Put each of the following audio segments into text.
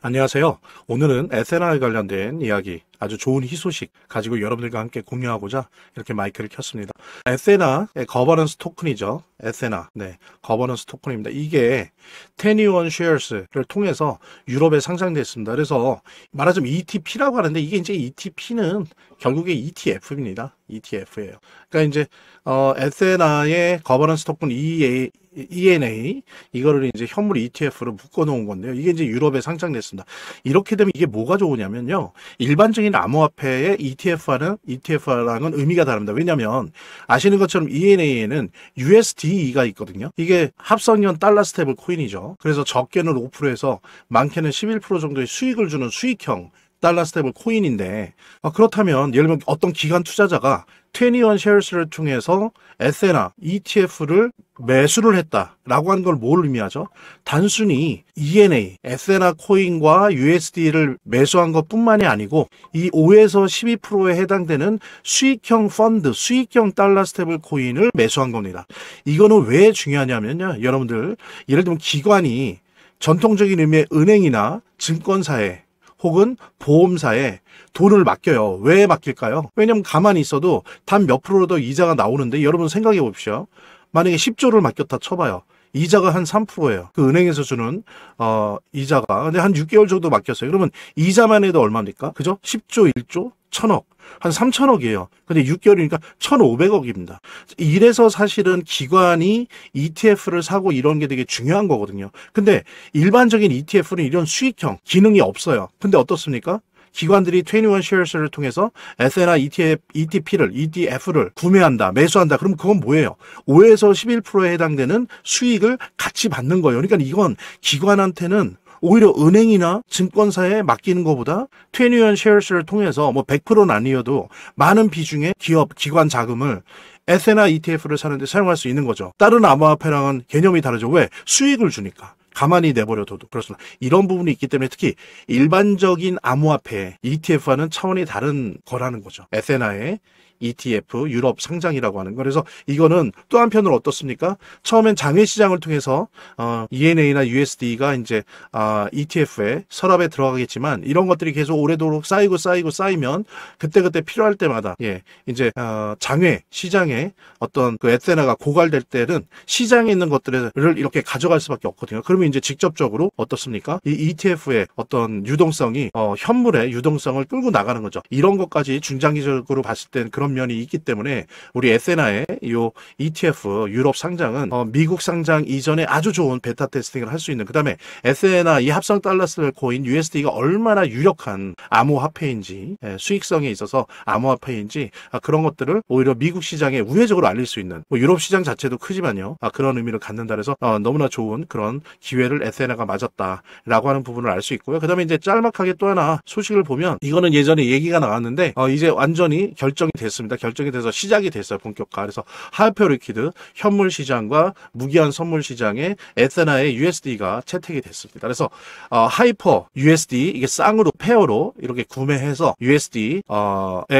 안녕하세요. 오늘은 S&R에 관련된 이야기, 아주 좋은 희소식 가지고 여러분들과 함께 공유하고자 이렇게 마이크를 켰습니다. S&R의 거버넌스 토큰이죠. S&R, 네, 거버넌스 토큰입니다. 이게 10-year shares를 통해서 유럽에 상장됐습니다. 그래서 말하자면 ETP라고 하는데 이게 이제 ETP는 결국에 ETF입니다. ETF예요. 그러니까 이제 S&R의 거버넌스 토큰 ENA 이거를 이제 현물 ETF로 묶어 놓은 건데요. 이게 이제 유럽에 상장됐습니다. 이렇게 되면 이게 뭐가 좋으냐면요. 일반적인 암호화폐의 ETF랑은 의미가 다릅니다. 왜냐하면 아시는 것처럼 ENA에는 USD가 있거든요. 이게 합성형 달러 스테이블 코인이죠. 그래서 적게는 5%에서 많게는 11% 정도의 수익을 주는 수익형 달러 스테이블 코인인데 그렇다면 예를 들면 어떤 기관 투자자가 21 shares를 통해서 S&R ETF를 매수를 했다라고 하는 걸 뭘 의미하죠? 단순히 ENA, S&R 코인과 USD를 매수한 것뿐만이 아니고 이 5에서 12%에 해당되는 수익형 펀드, 수익형 달러 스테이블 코인을 매수한 겁니다. 이거는 왜 중요하냐면요. 여러분들 예를 들면 기관이 전통적인 의미의 은행이나 증권사에 혹은 보험사에 돈을 맡겨요. 왜 맡길까요? 왜냐면 가만히 있어도 단 몇 프로 더 이자가 나오는데 여러분 생각해 봅시오. 만약에 10조를 맡겼다 쳐봐요. 이자가 한 3%예요. 그 은행에서 주는 이자가. 근데 한 6개월 정도 맡겼어요. 그러면 이자만 해도 얼마입니까? 그죠? 10조, 1조, 1000억. 한 3천억이에요. 근데 6개월이니까 1,500억입니다. 이래서 사실은 기관이 ETF를 사고 이런 게 되게 중요한 거거든요. 근데 일반적인 ETF는 이런 수익형 기능이 없어요. 근데 어떻습니까? 기관들이 21 shares를 통해서 S&R ETF를 구매한다, 매수한다. 그럼 그건 뭐예요? 5에서 11%에 해당되는 수익을 같이 받는 거예요. 그러니까 이건 기관한테는 오히려 은행이나 증권사에 맡기는 것보다 21 shares를 통해서 뭐 100%는 아니어도 많은 비중의 기관 자금을 S&R ETF를 사는데 사용할 수 있는 거죠. 다른 암호화폐랑은 개념이 다르죠. 왜? 수익을 주니까. 가만히 내버려둬도 그렇습니다. 이런 부분이 있기 때문에 특히 일반적인 암호화폐 ETF와는 차원이 다른 거라는 거죠. S&R의 ETF 유럽 상장이라고 하는 거. 그래서 이거는 또 한편으로 어떻습니까? 처음엔 장외 시장을 통해서 ENA나 USD가 이제 ETF에 서랍에 들어가겠지만 이런 것들이 계속 오래도록 쌓이면 그때그때 필요할 때마다 이제 장외 시장에 어떤 그 S&R가 고갈될 때는 시장에 있는 것들을 이렇게 가져갈 수밖에 없거든요. 그러면 이제 직접적으로 어떻습니까? 이 ETF의 어떤 유동성이 현물의 유동성을 끌고 나가는 거죠. 이런 것까지 중장기적으로 봤을 땐 그런 면이 있기 때문에 우리 S&R의 이 ETF 유럽 상장은 미국 상장 이전에 아주 좋은 베타 테스팅을 할 수 있는, 그 다음에 S&R 이 합성 달러 스테이블 코인 USD가 얼마나 유력한 암호화폐인지, 수익성에 있어서 암호화폐인지 그런 것들을 오히려 미국 시장에 우회적으로 알릴 수 있는, 뭐 유럽 시장 자체도 크지만요, 그런 의미를 갖는다 해서 너무나 좋은 그런 기회를 S&R가 맞았다라고 하는 부분을 알 수 있고요. 그 다음에 이제 짤막하게 또 하나 소식을 보면, 이거는 예전에 얘기가 나왔는데 이제 완전히 결정이 됐습니다. 결정이 돼서 시작이 됐어요. 본격화. 그래서 하이퍼 리퀴드 현물 시장과 무기한 선물 시장에 S&R의 USD가 채택이 됐습니다. 그래서 하이퍼 USD 이게 쌍으로 페어로 이렇게 구매해서 USD에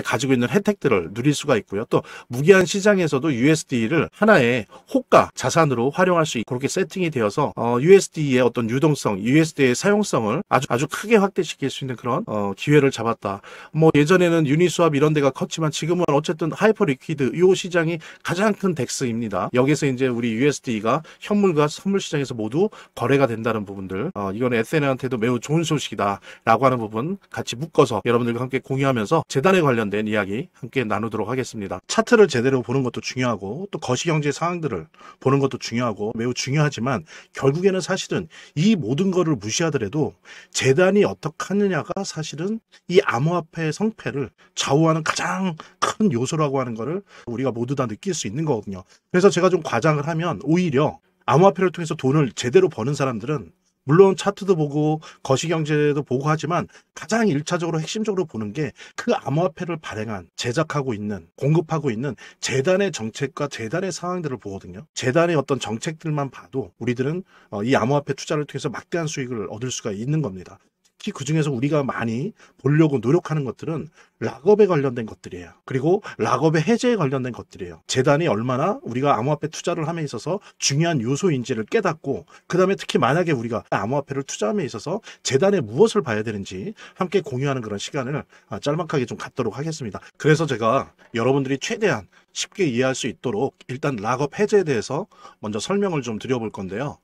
가지고 있는 혜택들을 누릴 수가 있고요. 또 무기한 시장에서도 USD를 하나의 호가 자산으로 활용할 수 있고 그렇게 세팅이 되어서 USD의 어떤 유동성, USD의 사용성을 아주 크게 확대시킬 수 있는 그런 기회를 잡았다. 뭐 예전에는 유니스왑 이런 데가 컸지만 지금은 어쨌든 하이퍼 리퀴드 이 시장이 가장 큰 덱스입니다. 여기서 이제 우리 USD가 현물과 선물 시장에서 모두 거래가 된다는 부분들, 이건 S&R한테도 매우 좋은 소식이다라고 하는 부분 같이 묶어서 여러분들과 함께 공유하면서 재단에 관련된 이야기 함께 나누도록 하겠습니다. 차트를 제대로 보는 것도 중요하고 또 거시경제 상황들을 보는 것도 중요하고 매우 중요하지만 결국에는 사실은 이 모든 거를 무시하더라도 재단이 어떻게 하느냐가 사실은 이 암호화폐의 성패를 좌우하는 가장 큰 요소라고 하는 거를 우리가 모두 다 느낄 수 있는 거거든요. 그래서 제가 좀 과장을 하면 오히려 암호화폐를 통해서 돈을 제대로 버는 사람들은 물론 차트도 보고 거시경제도 보고 하지만 가장 1차적으로 핵심적으로 보는 게 그 암호화폐를 발행한, 제작하고 있는, 공급하고 있는 재단의 정책과 재단의 상황들을 보거든요. 재단의 어떤 정책들만 봐도 우리들은 이 암호화폐 투자를 통해서 막대한 수익을 얻을 수가 있는 겁니다. 특히 그중에서 우리가 많이 보려고 노력하는 것들은 락업에 관련된 것들이에요. 그리고 락업의 해제에 관련된 것들이에요. 재단이 얼마나 우리가 암호화폐 투자를 함에 있어서 중요한 요소인지를 깨닫고, 그 다음에 특히 만약에 우리가 암호화폐를 투자함에 있어서 재단에 무엇을 봐야 되는지 함께 공유하는 그런 시간을 짤막하게 좀 갖도록 하겠습니다. 그래서 제가 여러분들이 최대한 쉽게 이해할 수 있도록 일단 락업 해제에 대해서 먼저 설명을 좀 드려볼 건데요.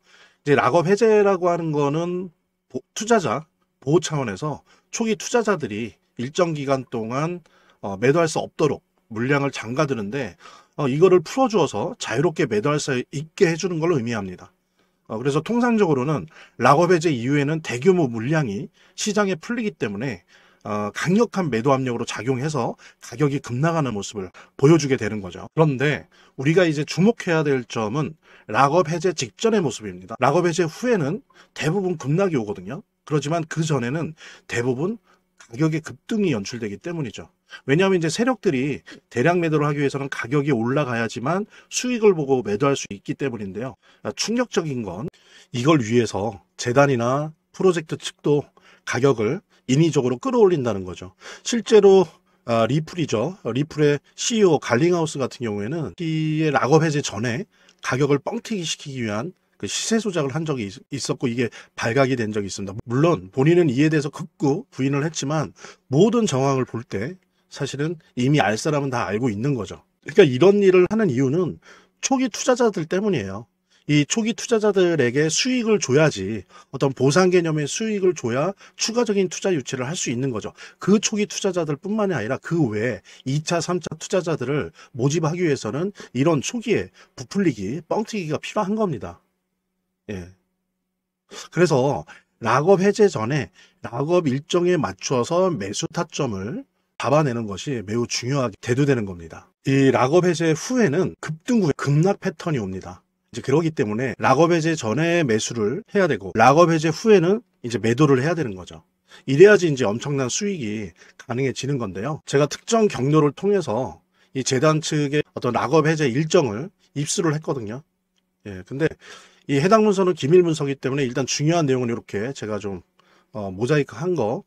이제 락업 해제라고 하는 거는 투자자 보호 차원에서 초기 투자자들이 일정 기간 동안 매도할 수 없도록 물량을 잠가두는데, 이거를 풀어주어서 자유롭게 매도할 수 있게 해주는 걸 의미합니다. 그래서 통상적으로는 락업 해제 이후에는 대규모 물량이 시장에 풀리기 때문에 강력한 매도 압력으로 작용해서 가격이 급락하는 모습을 보여주게 되는 거죠. 그런데 우리가 이제 주목해야 될 점은 락업 해제 직전의 모습입니다. 락업 해제 후에는 대부분 급락이 오거든요. 그렇지만 그 전에는 대부분 가격의 급등이 연출되기 때문이죠. 왜냐하면 이제 세력들이 대량 매도를 하기 위해서는 가격이 올라가야지만 수익을 보고 매도할 수 있기 때문인데요. 충격적인 건 이걸 위해서 재단이나 프로젝트 측도 가격을 인위적으로 끌어올린다는 거죠. 실제로 리플이죠. 리플의 CEO 갈링하우스 같은 경우에는 이 락업 해제 전에 가격을 뻥튀기 시키기 위한 그 시세 조작을 한 적이 있었고, 이게 발각이 된 적이 있습니다. 물론 본인은 이에 대해서 극구 부인을 했지만 모든 정황을 볼 때 사실은 이미 알 사람은 다 알고 있는 거죠. 그러니까 이런 일을 하는 이유는 초기 투자자들 때문이에요. 이 초기 투자자들에게 수익을 줘야지, 어떤 보상 개념의 수익을 줘야 추가적인 투자 유치를 할 수 있는 거죠. 그 초기 투자자들 뿐만이 아니라 그 외에 2차, 3차 투자자들을 모집하기 위해서는 이런 초기에 부풀리기, 뻥튀기가 필요한 겁니다. 예. 그래서 락업 해제 전에 락업 일정에 맞춰서 매수 타점을 잡아내는 것이 매우 중요하게 대두되는 겁니다. 이 락업 해제 후에는 급등 후에 급락 패턴이 옵니다. 이제 그러기 때문에 락업 해제 전에 매수를 해야 되고, 락업 해제 후에는 이제 매도를 해야 되는 거죠. 이래야지 이제 엄청난 수익이 가능해지는 건데요. 제가 특정 경로를 통해서 이 재단 측의 어떤 락업 해제 일정을 입수를 했거든요. 예, 근데 이 해당 문서는 기밀 문서이기 때문에 일단 중요한 내용은 이렇게 제가 좀 모자이크 한 거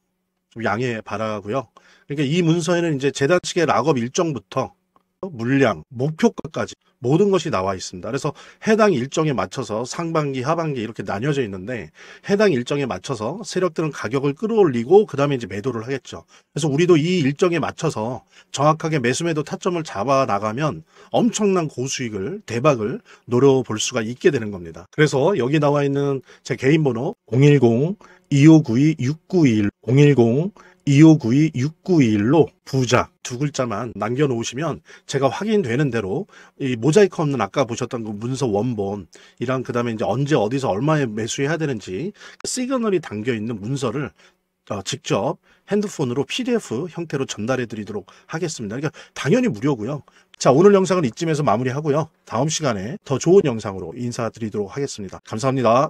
좀 양해 바라고요. 그러니까 이 문서에는 이제 재단 측의 락업 일정부터 물량, 목표가까지 모든 것이 나와 있습니다. 그래서 해당 일정에 맞춰서 상반기, 하반기 이렇게 나뉘어져 있는데, 해당 일정에 맞춰서 세력들은 가격을 끌어올리고 그 다음에 이제 매도를 하겠죠. 그래서 우리도 이 일정에 맞춰서 정확하게 매수 매도 타점을 잡아 나가면 엄청난 고수익을, 대박을 노려볼 수가 있게 되는 겁니다. 그래서 여기 나와 있는 제 개인 번호 010-2592-6921 010-2592-6921로 부자 두 글자만 남겨놓으시면 제가 확인되는 대로 이 모자이크 없는 아까 보셨던 그 문서 원본이랑 그 다음에 이제 언제 어디서 얼마에 매수해야 되는지 시그널이 담겨 있는 문서를 직접 핸드폰으로 PDF 형태로 전달해 드리도록 하겠습니다. 그러니까 당연히 무료고요. 자, 오늘 영상은 이쯤에서 마무리하고요. 다음 시간에 더 좋은 영상으로 인사드리도록 하겠습니다. 감사합니다.